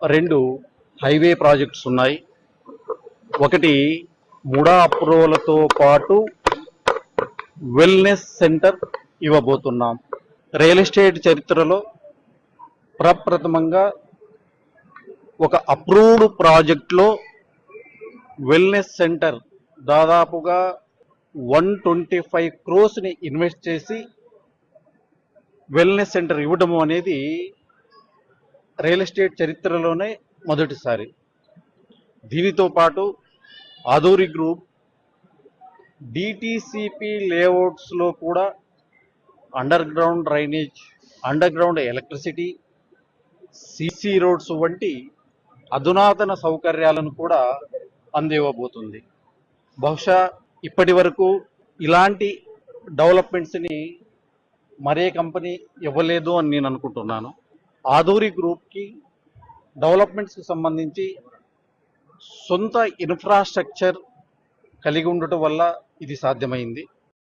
రెండు highway projects ఉన్నాయి. ఒకటి ముడా అప్రూవల్తో పాటు వెల్నెస్ సెంటర్ ఇవ్వబోతున్నాం. రియల్ ఎస్టేట్ చరిత్రలో ప్రప్రథమంగా ఒక అప్రూవ్డ్ ప్రాజెక్ట్లో వెల్నెస్ సెంటర్ దాదాపుగా 125 crores ఇన్వెస్ట్ చేసి వెల్నెస్ సెంటర్ ఇవ్వడం అనేది రియల్ ఎస్టేట్ చరిత్రలోనే మొదటిసారి. దీనితో పాటు ఆదూరి గ్రూప్ డిటిసిపి లేఅవుట్స్లో కూడా under ground drainage, under ground electricity, CC roads వంటి అధునాతన సౌకర్యాలను కూడా అందివ్వబోతుంది. బహుశా ఇప్పటి వరకు ఇలాంటి డెవలప్మెంట్స్ని మరే కంపెనీ ఇవ్వలేదు అని నేను అనుకుంటున్నాను. ఆదూరి గ్రూప్కి డెవలప్మెంట్స్కి సంబంధించి సొంత ఇన్ఫ్రాస్ట్రక్చర్ కలిగి ఉండటం వల్ల ఇది సాధ్యమైంది.